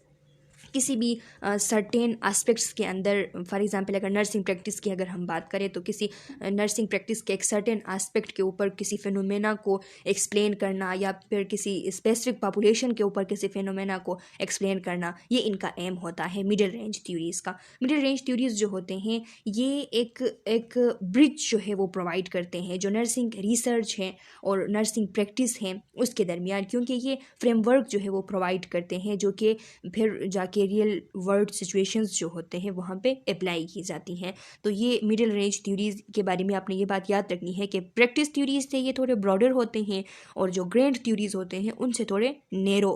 किसी भी सर्टेन एस्पेक्ट्स के अंदर। फॉर एग्जांपल अगर नर्सिंग प्रैक्टिस की अगर हम बात करें तो किसी नर्सिंग प्रैक्टिस के एक सर्टेन एस्पेक्ट के ऊपर किसी फिनोमेना को एक्सप्लेन करना या फिर किसी स्पेसिफिक पॉपुलेशन के ऊपर किसी फिनोमेना को एक्सप्लेन करना, ये इनका एम होता है मिडिल रेंज थ्योरीज़ का। मिडिल रेंज थ्योरीज़ जो होते हैं ये एक ब्रिज जो है वो प्रोवाइड करते हैं जो नर्सिंग रिसर्च है और नर्सिंग प्रैक्टिस है उसके दरमियान, क्योंकि ये फ्रेमवर्क जो है वो प्रोवाइड करते हैं जो कि फिर जाके रियल वर्ल्ड सिचुएशंस जो होते हैं वहाँ पे अप्लाई की जाती हैं। तो ये मिडिल रेंज थ्योरीज़ के बारे में आपने ये बात याद रखनी है कि प्रैक्टिस थ्योरीज़ से ये थोड़े ब्रॉडर होते हैं और जो ग्रैंड थ्योरीज़ होते हैं उनसे थोड़े नैरो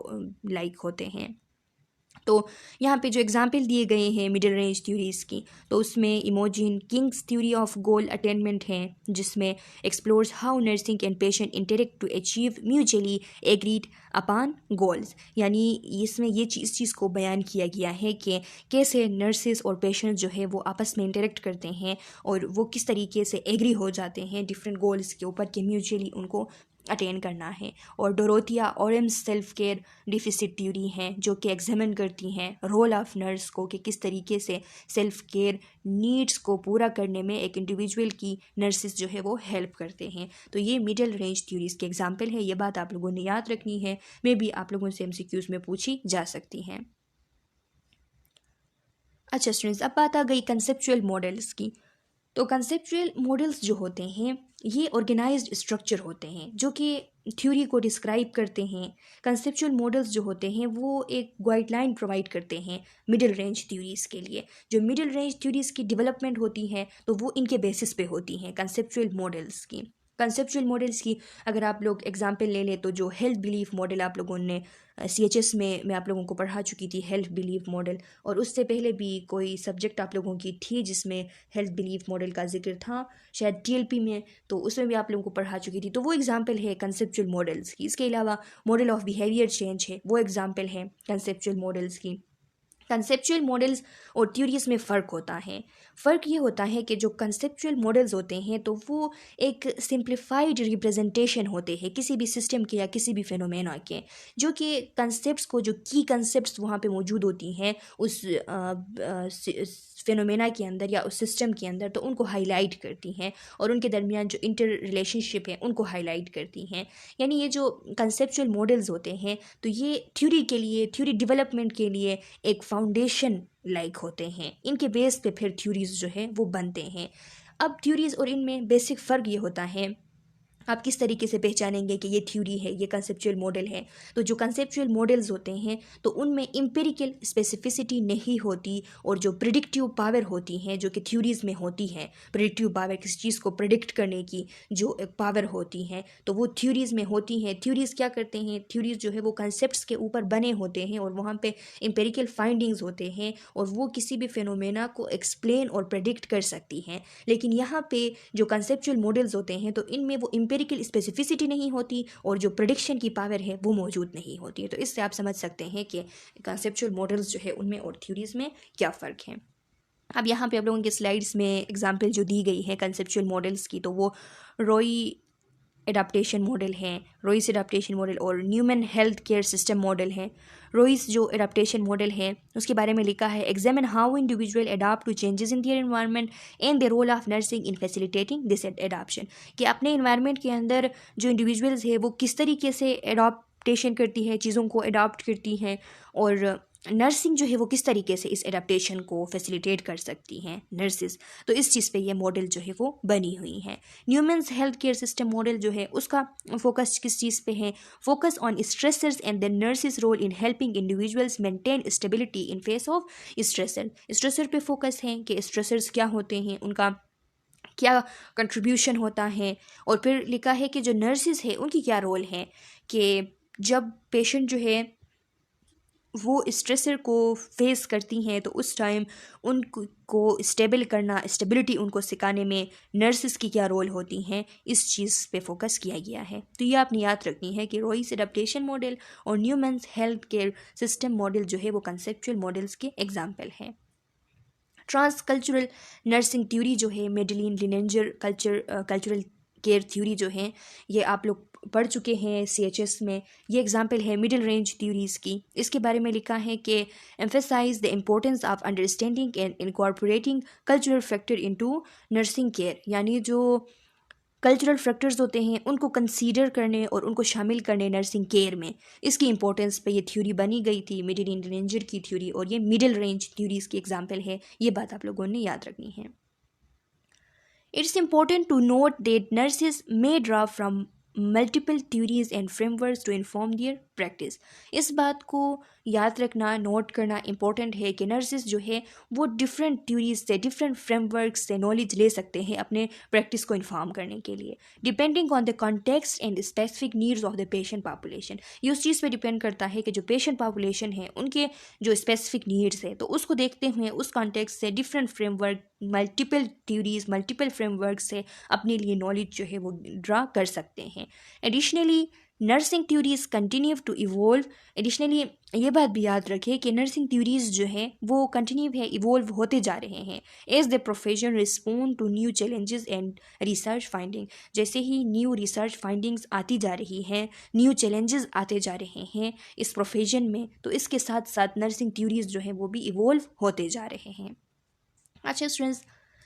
लाइक होते हैं। तो यहाँ पे जो एग्जाम्पल दिए गए हैं मिडिल रेंज थ्योरीज़ की, तो उसमें Imogene King's theory of goal attainment है जिसमें explores how nursing and patient interact to achieve mutually agreed upon goals. यानी इसमें ये चीज़ को बयान किया गया है कि कैसे नर्सेज और पेशेंट जो है वो आपस में इंटरेक्ट करते हैं और वो किस तरीके से एग्री हो जाते हैं डिफरेंट गोल्स के ऊपर कि म्यूचुअली उनको अटेन करना है। और Dorothea Orem's self care deficit theory हैं जो कि एग्जामिन करती हैं रोल ऑफ नर्स को कि किस तरीके से सेल्फ केयर नीड्स को पूरा करने में एक इंडिविजुअल की नर्सिस जो है वो हेल्प करते हैं। तो ये मिडिल रेंज थ्योरीज के एग्जाम्पल है। ये बात आप लोगों ने याद रखनी है, मे भी आप लोगों से MCQs में पूछी जा सकती हैं। अच्छा स्टूडेंट्स, अब बात आ गई कंसेप्चुअल मॉडल्स की। तो कंसेप्चुअल मॉडल्स जो होते हैं ये ऑर्गेनाइज्ड स्ट्रक्चर होते हैं जो कि थ्योरी को डिस्क्राइब करते हैं। कंसेप्चुअल मॉडल्स जो होते हैं वो एक गाइडलाइन प्रोवाइड करते हैं मिडिल रेंज थ्योरीज़ के लिए। जो मिडिल रेंज थ्योरीज़ की डेवलपमेंट होती है तो वो इनके बेसिस पे होती हैं कंसेप्चुअल मॉडल्स की। कंसेप्चुअल मॉडल्स की अगर आप लोग एग्जांपल ले लें तो जो हेल्थ बिलीफ मॉडल आप लोगों ने CHS में मैं आप लोगों को पढ़ा चुकी थी हेल्थ बिलीफ मॉडल, और उससे पहले भी कोई सब्जेक्ट आप लोगों की थी जिसमें हेल्थ बिलीफ मॉडल का जिक्र था, शायद TLP में, तो उसमें भी आप लोगों को पढ़ा चुकी थी। तो वो एग्जांपल है कंसेप्चुअल मॉडल्स की। इसके अलावा मॉडल ऑफ बिहेवियर चेंज है, वो एग्जांपल है कंसेप्चुअल मॉडल्स की। कंसेप्चुअल मॉडल्स और थ्योरीज में फ़र्क होता है। फ़र्क ये होता है कि जो कंसेप्चुअल मॉडल्स होते हैं तो वो एक सिंप्लीफाइड रिप्रेजेंटेशन होते हैं किसी भी सिस्टम के या किसी भी फिनोमेना के, जो कि कंसेप्ट्स को, जो की कंसेप्ट्स वहाँ पे मौजूद होती हैं उस फिनोमेना के अंदर या उस सिस्टम के अंदर, तो उनको हाईलाइट करती हैं और उनके दरमियान जो इंटर रिलेशनशिप है उनको हाईलाइट करती हैं। यानी ये जो कंसेप्चुअल मॉडल्स होते हैं तो ये थ्योरी के लिए, थ्योरी डेवलपमेंट के लिए एक फाउंडेशन लाइक होते हैं। इनके बेस पे फिर थ्योरीज जो है वो बनते हैं। अब थ्योरीज और इनमें बेसिक फ़र्क ये होता है, आप किस तरीके से पहचानेंगे कि ये थ्योरी है, ये कंसेप्चुअल मॉडल है। तो जो कंसेप्चुअल मॉडल्स होते हैं तो उनमें एम्पिरिकल स्पेसिफिसिटी नहीं होती, और जो प्रिडिक्टिव पावर होती हैं जो कि थ्योरीज में होती है, प्रिडिक्टिव पावर किसी चीज़ को प्रिडिक्ट करने की जो एक पावर होती है तो वो थ्योरीज में होती हैं। थ्योरीज क्या करते हैं, थ्योरीज जो है वो कंसेप्ट्स के ऊपर बने होते हैं और वहाँ पे एम्पिरिकल फाइंडिंग्स होते हैं और वो किसी भी फिनोमेना को एक्सप्लेन और प्रेडिक्ट कर सकती हैं। लेकिन यहाँ पे जो कंसेप्चुअल मॉडल्स होते हैं तो इनमें वो एम्पिरिकल स्पेसिफिसिटी नहीं होती और जो प्रेडिक्शन की पावर है वो मौजूद नहीं होती है। तो इससे आप समझ सकते हैं कि कंसेप्चुअल मॉडल्स जो है उनमें और थ्योरीज में क्या फ़र्क है। अब यहाँ पे आप लोगों के स्लाइड्स में एग्जांपल जो दी गई है कंसेप्चुअल मॉडल्स की, तो वो रोई एडाप्टेशन मॉडल है, रोइस एडाप्टेशन मॉडल, और Neuman health care system model है। रोइस जो एडाप्टेशन मॉडल है उसके बारे में लिखा है, examine how individual adapt to changes in their environment and the role of nursing in facilitating this adaptation. कि अपने एनवायरनमेंट के अंदर जो इंडिविजुअल्स है वो किस तरीके से एडाप्टेशन करती है, चीज़ों को अडाप्ट करती हैं, और नर्सिंग जो है वो किस तरीके से इस एडाप्टेशन को फैसिलिटेट कर सकती हैं नर्सिस। तो इस चीज़ पे ये मॉडल जो है वो बनी हुई है। Neuman's health care system model जो है उसका फोकस किस चीज़ पे है, focus on stressors and the nurse's role in helping individuals maintain stability in face of stressor. Stressor पे फोकस है कि स्ट्रेसर्स क्या होते हैं, उनका क्या कंट्रीब्यूशन होता है, और फिर लिखा है कि जो नर्सिस है उनकी क्या रोल है, कि जब पेशेंट जो है वो स्ट्रेसर को फेस करती हैं तो उस टाइम उनको स्टेबल करना, स्टेबिलिटी उनको सिखाने में नर्सिस की क्या रोल होती हैं, इस चीज़ पे फोकस किया गया है। तो ये आपने याद रखनी है कि रोइस एडाप्टेशन मॉडल और Newman's health care system model जो है वो कंसेप्चुअल मॉडल्स के एग्जाम्पल हैं। ट्रांस कल्चरल नर्सिंग थ्योरी जो है, मेडलिन लिनेंजर कल्चरल केयर थ्योरी जो है, ये आप लोग पढ़ चुके हैं CHS में। ये एग्जाम्पल है मिडिल रेंज थ्योरीज़ की। इसके बारे में लिखा है कि emphasize the importance of understanding and incorporating cultural factor into nursing care. यानी जो कल्चरल फैक्टर्स होते हैं उनको कंसीडर करने और उनको शामिल करने नर्सिंग केयर में, इसकी इंपॉर्टेंस पे ये थ्योरी बनी गई थी, मिडिल रेंजर की थ्योरी, और ये मिडिल रेंज थ्योरीज़ की एग्जाम्पल है। ये बात आप लोगों ने याद रखनी है। It's important to note that nurses may draw from multiple theories and frameworks to inform their practice. इस बात को याद रखना, नोट करना इम्पॉर्टेंट है कि नर्सेज जो है वो डिफरेंट थ्योरीज से, डिफरेंट फ्रेमवर्क्स से नॉलेज ले सकते हैं अपने प्रैक्टिस को इन्फॉर्म करने के लिए, depending on the context and specific needs of the patient population. ये उस चीज़ पे डिपेंड करता है कि जो पेशेंट पॉपुलेशन है उनके जो स्पेसिफिक नीड्स है, तो उसको देखते हुए उस कॉन्टेक्स्ट से different framework, multiple theories, multiple framework से अपने लिए नॉलेज जो है वो ड्रा कर सकते हैं। Additionally nursing theories continue to evolve. Additionally ये बात भी याद रखें कि नर्सिंग थ्योरीज जो है वो कंटिन्यू है, इवोल्व होते जा रहे हैं as the profession respond to new challenges and research finding. जैसे ही न्यू रिसर्च फाइंडिंग्स आती जा रही हैं, न्यू चैलेंजेस आते जा रहे हैं इस प्रोफेशन में, तो इसके साथ साथ नर्सिंग थ्योरीज जो है वो भी इवोल्व होते जा रहे हैं। अच्छा स्टूडेंट्स,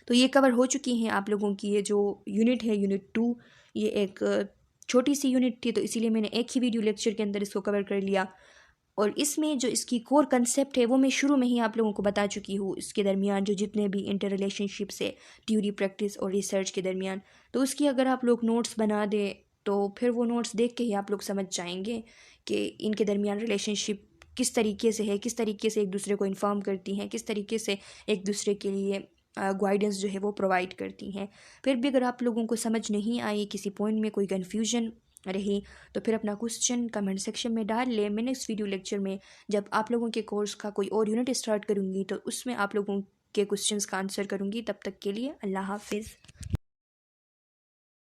तो ये कवर हो चुकी हैं आप लोगों की ये जो यूनिट है, यूनिट 2। ये एक छोटी सी यूनिट थी, तो इसीलिए मैंने एक ही वीडियो लेक्चर के अंदर इसको कवर कर लिया। और इसमें जो इसकी कोर कंसेप्ट है वो मैं शुरू में ही आप लोगों को बता चुकी हूँ। इसके दरमियान जो जितने भी इंटर रिलेशनशिप्स है थ्योरी, प्रैक्टिस और रिसर्च के दरमियान, तो उसकी अगर आप लोग नोट्स बना दें तो फिर वो नोट्स देख के ही आप लोग समझ जाएंगे कि इनके दरमियान रिलेशनशिप किस तरीके से है, किस तरीके से एक दूसरे को इन्फॉर्म करती हैं, किस तरीके से एक दूसरे के लिए गाइडेंस जो है वो प्रोवाइड करती हैं। फिर भी अगर आप लोगों को समझ नहीं आई, किसी पॉइंट में कोई कन्फ्यूजन रही, तो फिर अपना क्वेश्चन कमेंट सेक्शन में डाल ले। मैं नेक्स्ट वीडियो लेक्चर में जब आप लोगों के कोर्स का कोई और यूनिट स्टार्ट करूँगी तो उसमें आप लोगों के क्वेश्चंस का आंसर करूँगी। तब तक के लिए अल्लाह हाफिज़।